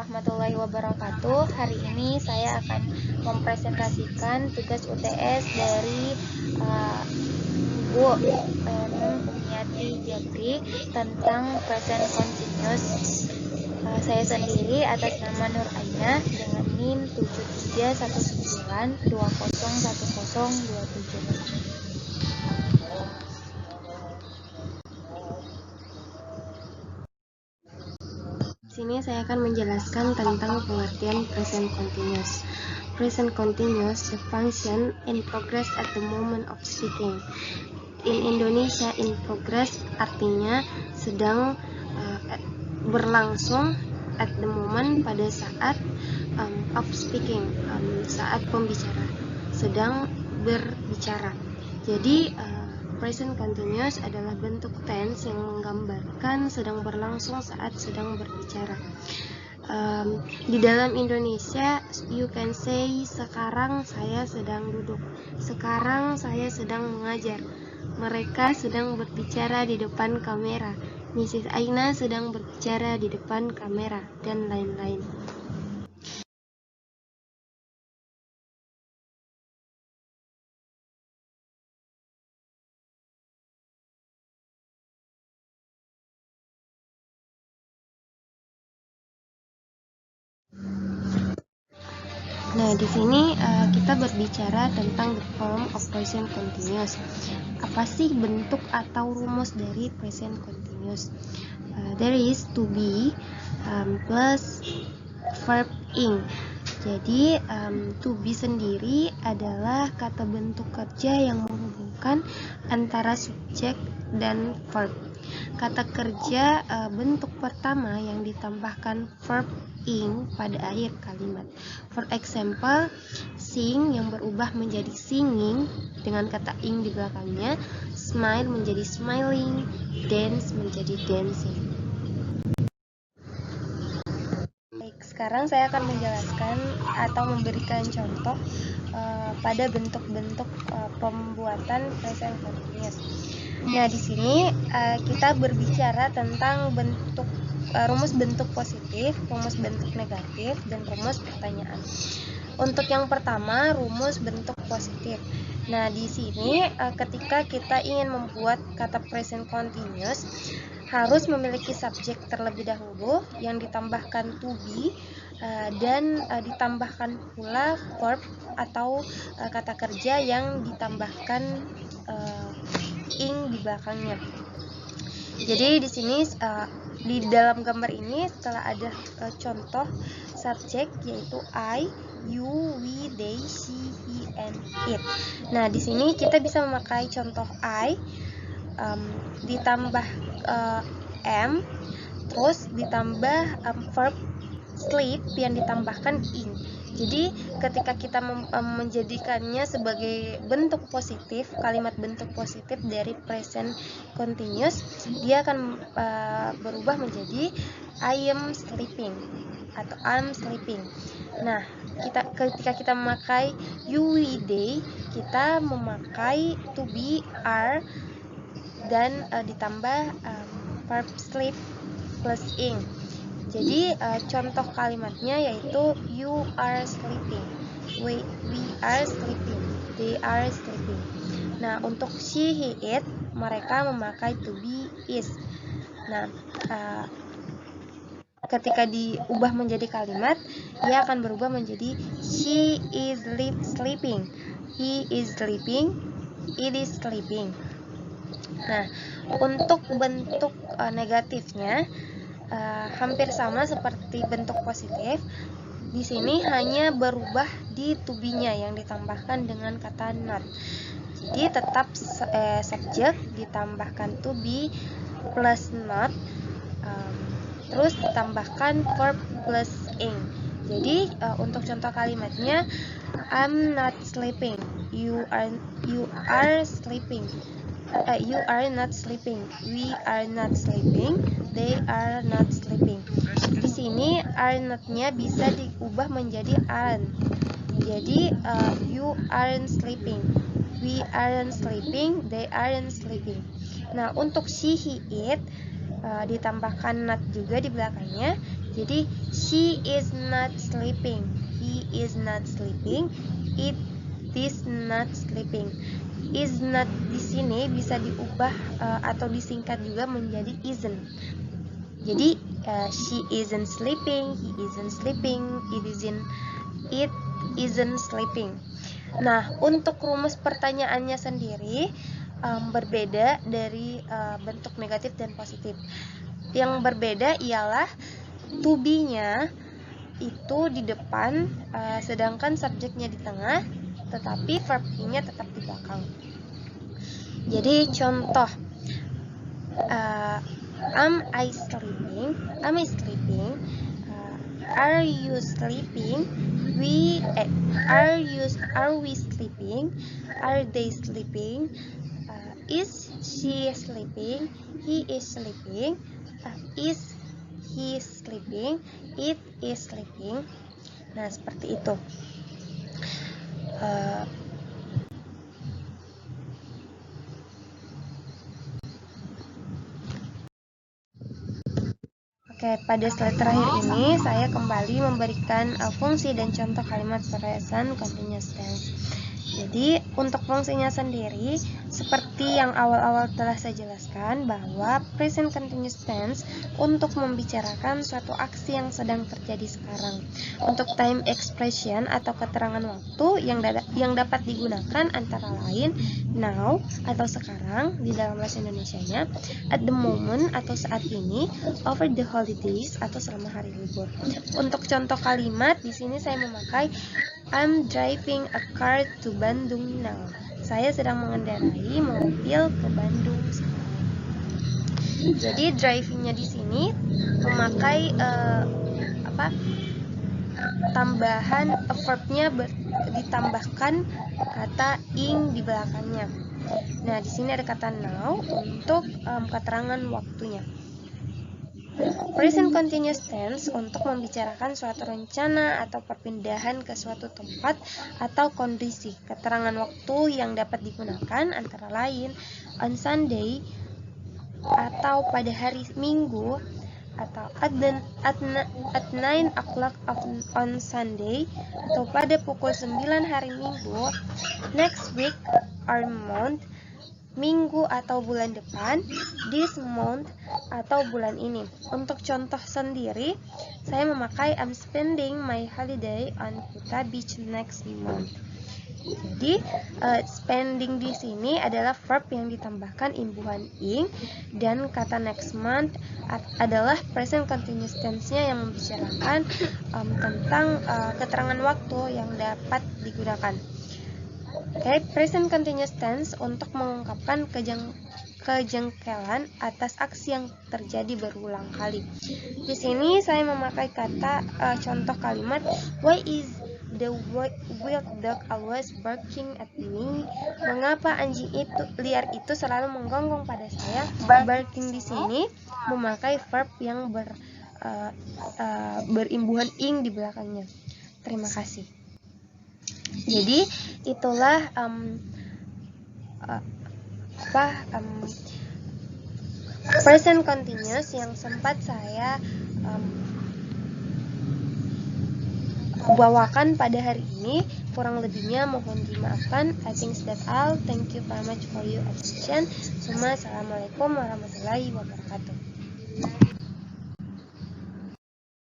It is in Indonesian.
warahmatullahi wabarakatuh. Hari ini saya akan mempresentasikan tugas UTS dari Bu Umiati Jabri tentang present continuous. Saya sendiri atas nama Nur Aina dengan NIM 7319201027. Di sini saya akan menjelaskan tentang pengertian present continuous. Present continuous, the function in progress at the moment of speaking. In Indonesia, in progress artinya sedang berlangsung, at the moment pada saat of speaking, saat pembicara sedang berbicara. Jadi present continuous adalah bentuk tense yang menggambarkan sedang berlangsung saat sedang berbicara. Di dalam Indonesia, you can say sekarang saya sedang duduk, sekarang saya sedang mengajar, mereka sedang berbicara di depan kamera, Mrs. Aina sedang berbicara di depan kamera, dan lain-lain. Nah, di sini kita berbicara tentang the form of present continuous. Apa sih bentuk atau rumus dari present continuous? There is to be plus verb ing. Jadi to be sendiri adalah kata bentuk kerja yang menghubungkan antara subjek dan verb. Kata kerja bentuk pertama yang ditambahkan verb ing pada akhir kalimat. For example, sing yang berubah menjadi singing dengan kata ing di belakangnya, smile menjadi smiling, dance menjadi dancing. Baik, sekarang saya akan menjelaskan atau memberikan contoh pada bentuk-bentuk pembuatan present continuous. Nah, di sini kita berbicara tentang bentuk rumus bentuk positif, rumus bentuk negatif, dan rumus pertanyaan. Untuk yang pertama, rumus bentuk positif. Nah, di sini ketika kita ingin membuat kata present continuous, harus memiliki subjek terlebih dahulu yang ditambahkan to be dan ditambahkan pula verb atau kata kerja yang ditambahkan ing di belakangnya. Jadi di sini di dalam gambar ini setelah ada contoh subjek yaitu I, you, we, they, she, he, and it. Nah, di sini kita bisa memakai contoh I ditambah am, terus ditambah verb sleep yang ditambahkan ing. Jadi ketika kita menjadikannya sebagai bentuk positif, kalimat bentuk positif dari present continuous, dia akan berubah menjadi I am sleeping atau I'm sleeping. Nah, ketika kita memakai you, we, they, kita memakai to be, are, dan ditambah verb sleep plus ing. Jadi contoh kalimatnya yaitu you are sleeping, we are sleeping, they are sleeping. Nah, untuk she, he, it, mereka memakai to be, is. Nah, ketika diubah menjadi kalimat, ia akan berubah menjadi she is sleeping, he is sleeping, it is sleeping. Nah, untuk bentuk negatifnya hampir sama seperti bentuk positif. Di sini hanya berubah di to be-nya yang ditambahkan dengan kata not. Jadi tetap subjek ditambahkan to be plus not, terus ditambahkan verb plus ing. Jadi untuk contoh kalimatnya, I'm not sleeping, you are sleeping. You are not sleeping, we are not sleeping, they are not sleeping. Di sini are not-nya bisa diubah menjadi aren't. Jadi you aren't sleeping, we aren't sleeping, they aren't sleeping. Nah, untuk she, he, it ditambahkan not juga di belakangnya. Jadi she is not sleeping, he is not sleeping, it is not sleeping. Is not di sini bisa diubah atau disingkat juga menjadi isn't. Jadi she isn't sleeping, he isn't sleeping, it isn't sleeping. Nah, untuk rumus pertanyaannya sendiri berbeda dari bentuk negatif dan positif. Yang berbeda ialah to be-nya itu di depan, sedangkan subjeknya di tengah, tetapi verb ing-nya tetap di belakang. Jadi contoh, am I sleeping? Am I sleeping? Are you sleeping? Are we sleeping? Are they sleeping? Is she sleeping? He is sleeping. Is he sleeping? It is sleeping. Nah, seperti itu. Oke, pada slide terakhir ini saya kembali memberikan fungsi dan contoh kalimat present continuous tense. Jadi untuk fungsinya sendiri, seperti yang awal-awal telah saya jelaskan, bahwa present continuous tense untuk membicarakan suatu aksi yang sedang terjadi sekarang. Untuk time expression atau keterangan waktu yang dapat digunakan antara lain now atau sekarang di dalam bahasa Indonesianya, at the moment atau saat ini, over the holidays atau selama hari libur. Untuk contoh kalimat di sini saya memakai I'm driving a car to Bandung now. Saya sedang mengendarai mobil ke Bandung sekarang. Jadi drivingnya di sini memakai tambahan verbnya ditambahkan kata ing di belakangnya. Nah, di sini ada kata now untuk keterangan waktunya. Present continuous tense untuk membicarakan suatu rencana atau perpindahan ke suatu tempat atau kondisi. Keterangan waktu yang dapat digunakan antara lain on Sunday atau pada hari Minggu, atau at 9 o'clock on Sunday, atau pada pukul 9 hari Minggu, next week or month, minggu atau bulan depan, this month atau bulan ini. Untuk contoh sendiri, saya memakai I'm spending my holiday on Kuta Beach next month. Jadi spending di sini adalah verb yang ditambahkan imbuhan ing, dan kata next month adalah present continuous tense-nya yang membicarakan tentang keterangan waktu yang dapat digunakan. Oke, present continuous tense untuk mengungkapkan kejengkelan atas aksi yang terjadi berulang kali. Di sini saya memakai kata contoh kalimat why is the wild dog always barking at me? Mengapa anjing liar itu selalu menggonggong pada saya? Barking di sini memakai verb yang berimbuhan ing di belakangnya. Terima kasih. Jadi itulah present continuous yang sempat saya bawakan pada hari ini. Kurang lebihnya mohon dimaafkan. I think that's all. Thank you very much for your attention. Assalamualaikum warahmatullahi wabarakatuh.